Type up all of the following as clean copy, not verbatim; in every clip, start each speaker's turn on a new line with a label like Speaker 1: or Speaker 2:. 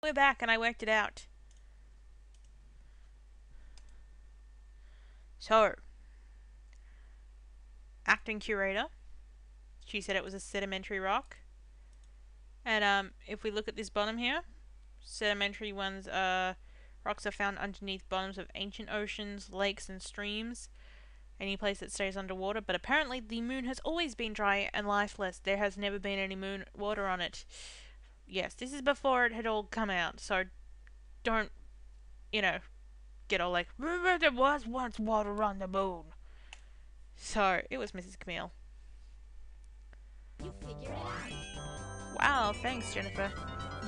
Speaker 1: We're back and I worked it out. So, acting curator, she said it was a sedimentary rock. And if we look at this bottom here, sedimentary ones rocks are found underneath bottoms of ancient oceans, lakes and streams, any place that stays underwater, but apparently the moon has always been dry and lifeless. There has never been any moon water on it. Yes, this is before it had all come out, so don't, get all like, there was once water on the moon. So, it was Mrs. Camille.
Speaker 2: You figured it out.
Speaker 1: Wow, thanks, Jennifer.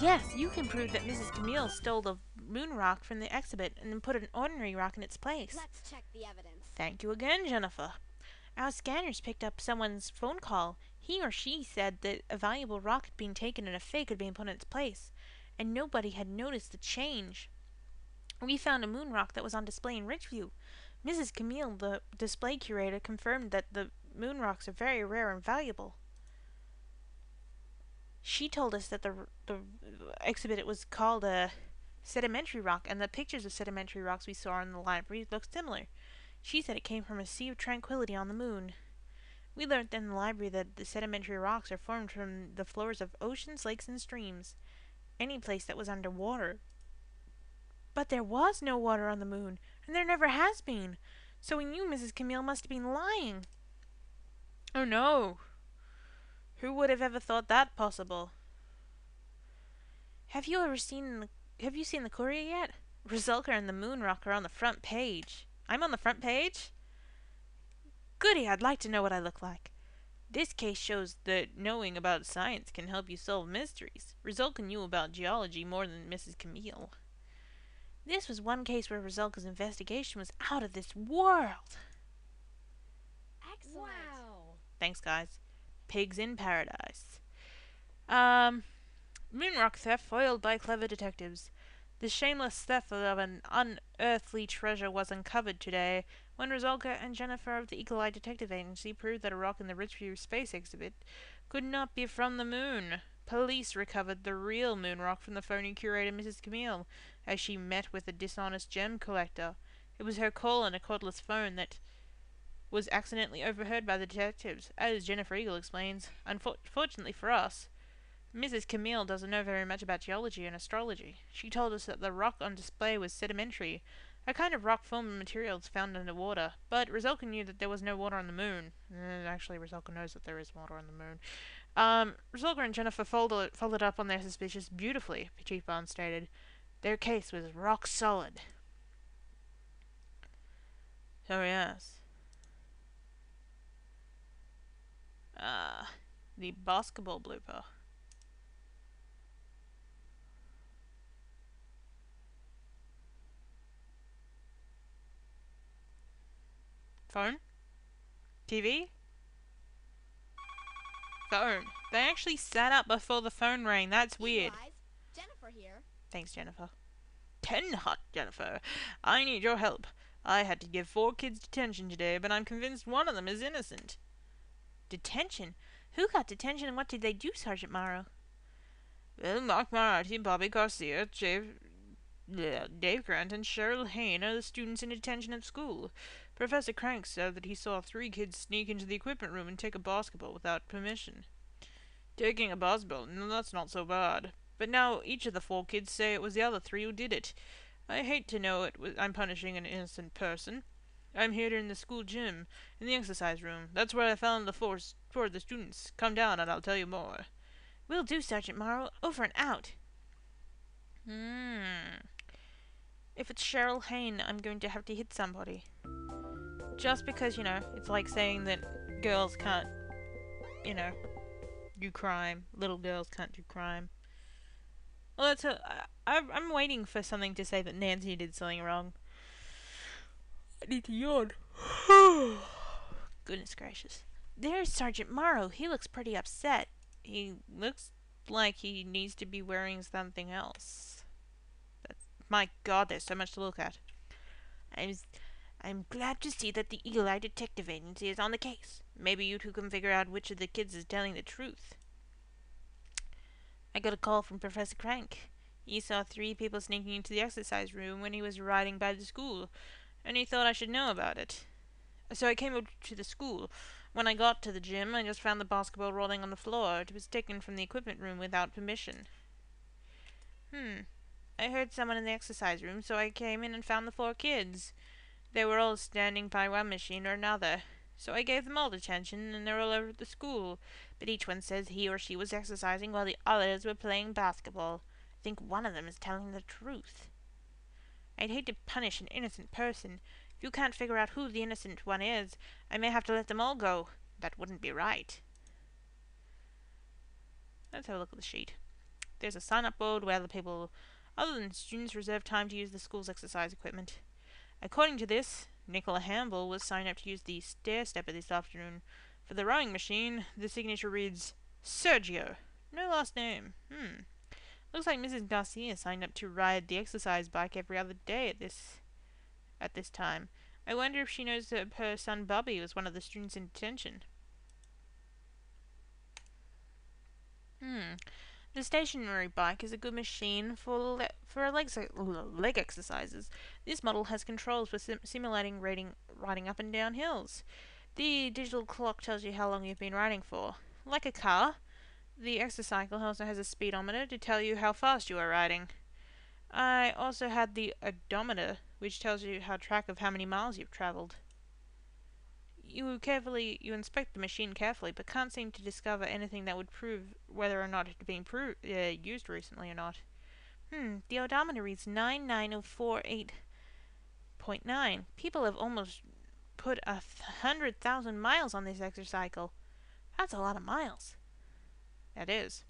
Speaker 1: Yes, you can prove that Mrs. Camille stole the moon rock from the exhibit and then put an ordinary rock in its place.
Speaker 2: Let's check the evidence.
Speaker 1: Thank you again, Jennifer. Our scanners picked up someone's phone call. He or she said that a valuable rock had been taken and a fake had been put in its place, and nobody had noticed the change. We found a moon rock that was on display in Ridgeview. Mrs. Camille, the display curator, confirmed that the moon rocks are very rare and valuable. She told us that the exhibit was called a sedimentary rock, and the pictures of sedimentary rocks we saw in the library looked similar. She said it came from a sea of tranquility on the moon. We learned in the library that the sedimentary rocks are formed from the floors of oceans, lakes, and streams. Any place that was underwater. But there was no water on the moon, and there never has been. So we knew Mrs. Camille must have been lying. Oh no! Who would have ever thought that possible? Have you seen the Courier yet? Resulka and the moon rock are on the front page. I'm on the front page? Goody, I'd like to know what I look like. This case shows that knowing about science can help you solve mysteries. Resulka knew about geology more than Mrs. Camille. This was one case where Resulka's investigation was out of this world.
Speaker 2: Excellent. Wow.
Speaker 1: Thanks, guys. Pigs in paradise. Moonrock theft foiled by clever detectives. The shameless theft of an unearthly treasure was uncovered today when Resulka and Jennifer of the Eagle Eye Detective Agency proved that a rock in the Ridgeview Space exhibit could not be from the moon. Police recovered the real moon rock from the phony curator Mrs. Camille as she met with a dishonest gem collector. It was her call on a cordless phone that was accidentally overheard by the detectives, as Jennifer Eagle explains. Unfortunately for us, Mrs. Camille doesn't know very much about geology and astrology. She told us that the rock on display was sedimentary, a kind of rock formed of materials found underwater, but Resulka knew that there was no water on the moon. Actually, Resulka knows that there is water on the moon. Resulka and Jennifer followed up on their suspicions beautifully, Chief Barnes stated. Their case was rock solid. So yes. The basketball blooper. Phone? TV? Phone. They actually sat up before the phone rang. That's weird.
Speaker 2: Jennifer here.
Speaker 1: Thanks, Jennifer. 10 hot, Jennifer. I need your help. I had to give 4 kids detention today, but I'm convinced one of them is innocent. Detention? Who got detention and what did they do, Sergeant Morrow? Well, Mark Moriaty, Bobby Garcia, Dave Grant, and Cheryl Hayne are the students in detention at school. Professor Crank said that he saw 3 kids sneak into the equipment room and take a basketball without permission. Taking a basketball, no, that's not so bad. But now each of the 4 kids say it was the other 3 who did it. I hate to know I'm punishing an innocent person. I'm here in the school gym, in the exercise room. That's where I found the 4 of the students. Come down and I'll tell you more. Will do, Sergeant Morrow. Over and out. If it's Cheryl Hayne, I'm going to have to hit somebody. Just because, it's like saying that girls can't, do crime. Little girls can't do crime. Well, I'm waiting for something to say that Nancy did something wrong. I need to yawn. Goodness gracious. There's Sergeant Morrow. He looks pretty upset. He looks like he needs to be wearing something else. My God, there's so much to look at. I'm glad to see that the Eagle Eye Detective Agency is on the case. Maybe you two can figure out which of the kids is telling the truth. I got a call from Professor Crank. He saw 3 people sneaking into the exercise room when he was riding by the school, and he thought I should know about it. So I came up to the school. When I got to the gym, I just found the basketball rolling on the floor. It was taken from the equipment room without permission. I heard someone in the exercise room, so I came in and found the 4 kids. They were all standing by one machine or another. So I gave them all detention, and they're all over the school. But each one says he or she was exercising while the others were playing basketball. I think one of them is telling the truth. I'd hate to punish an innocent person. If you can't figure out who the innocent one is, I may have to let them all go. That wouldn't be right. Let's have a look at the sheet. There's a sign-up board where the people other than students reserve time to use the school's exercise equipment. According to this, Nicola Hamble was signed up to use the stair stepper this afternoon. For the rowing machine, the signature reads Sergio. No last name. Looks like Mrs. Garcia signed up to ride the exercise bike every other day at this time. I wonder if she knows that her son Bobby was one of the students in detention. The stationary bike is a good machine for leg exercises. This model has controls for simulating riding up and down hills. The digital clock tells you how long you've been riding for. Like a car, the exercycle also has a speedometer to tell you how fast you are riding. I also had the odometer, which tells you track of how many miles you've travelled. You inspect the machine carefully, but can't seem to discover anything that would prove whether or not it had been used recently or not. The odometer reads 99048.9. People have almost put 100,000 miles on this exercycle. That's a lot of miles. That is.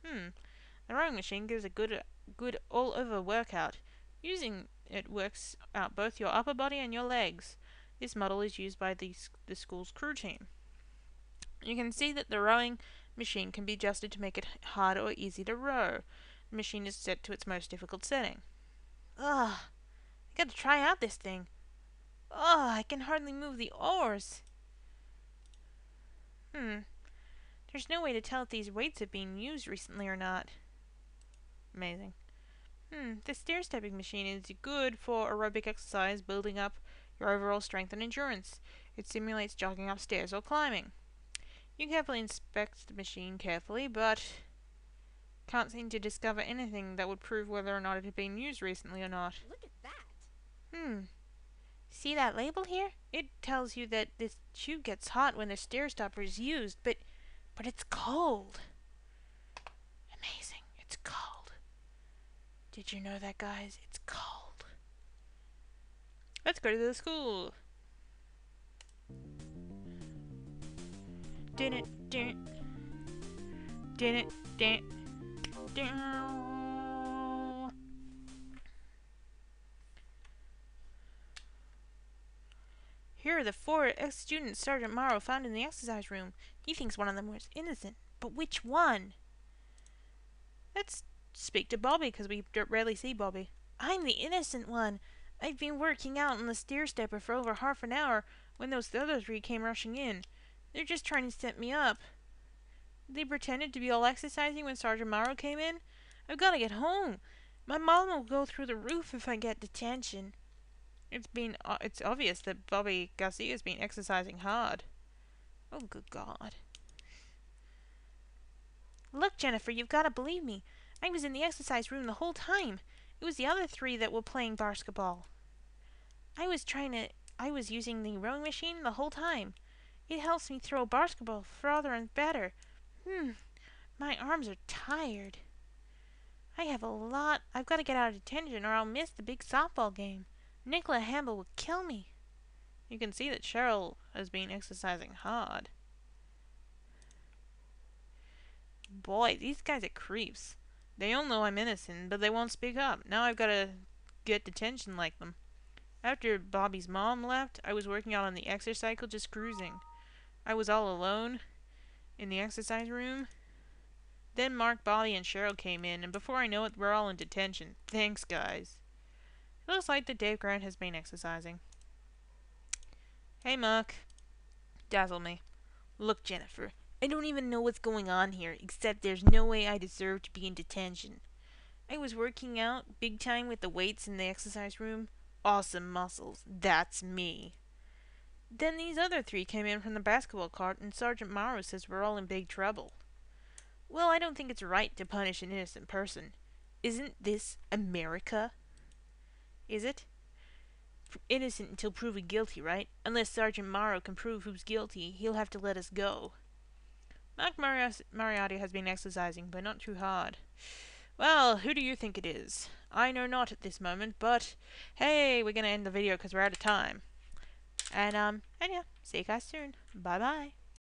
Speaker 1: The rowing machine gives a good all-over workout. Using it works out both your upper body and your legs. This model is used by the school's crew team. You can see that the rowing machine can be adjusted to make it hard or easy to row. The machine is set to its most difficult setting. Ugh, I gotta try out this thing. Ugh, I can hardly move the oars. There's no way to tell if these weights have been used recently or not. Amazing. The stair-stepping machine is good for aerobic exercise, building up your overall strength and endurance. It simulates jogging upstairs or climbing. You carefully inspect the machine but can't seem to discover anything that would prove whether or not it had been used recently or not.
Speaker 2: Look at that.
Speaker 1: See that label here? It tells you that this tube gets hot when the stair stopper is used, but it's cold. Amazing. It's cold. Did you know that, guys? It's cold. Let's go to the school. Here are the 4 ex-students Sergeant Morrow found in the exercise room. He thinks one of them was innocent. But which one? Let's speak to Bobby, because we rarely see Bobby. I'm the innocent one. I've been working out on the stair stepper for over half an hour when those other 3 came rushing in. They're just trying to set me up. They pretended to be all exercising when Sergeant Morrow came in. I've got to get home. My mom will go through the roof if I get detention. It's obvious that Bobby Garcia's been exercising hard. Oh, good God. Look, Jennifer, you've got to believe me. I was in the exercise room the whole time. It was the other 3 that were playing basketball. I was using the rowing machine the whole time. It helps me throw basketball farther and better. My arms are tired. I've got to get out of detention or I'll miss the big softball game. Nicola Hamble will kill me. You can see that Cheryl has been exercising hard. Boy, these guys are creeps. They all know I'm innocent, but they won't speak up. Now I've got to get detention like them. After Bobby's mom left, I was working out on the exercycle, just cruising. I was all alone in the exercise room. Then Mark, Bobby, and Cheryl came in, and before I know it, we're all in detention. Thanks, guys. It looks like that Dave Grant has been exercising. Hey, Mark. Dazzle me. Look, Jennifer, I don't even know what's going on here, except there's no way I deserve to be in detention. I was working out big time with the weights in the exercise room. Awesome muscles. That's me. Then these other three came in from the basketball court, and Sergeant Morrow says we're all in big trouble. Well, I don't think it's right to punish an innocent person. Isn't this America? Is it? Innocent until proven guilty, right? Unless Sergeant Morrow can prove who's guilty, he'll have to let us go. Mark Moriaty has been exercising, but not too hard. Well, who do you think it is? I know not at this moment, but hey, we're gonna end the video because we're out of time. And yeah, see you guys soon. Bye bye.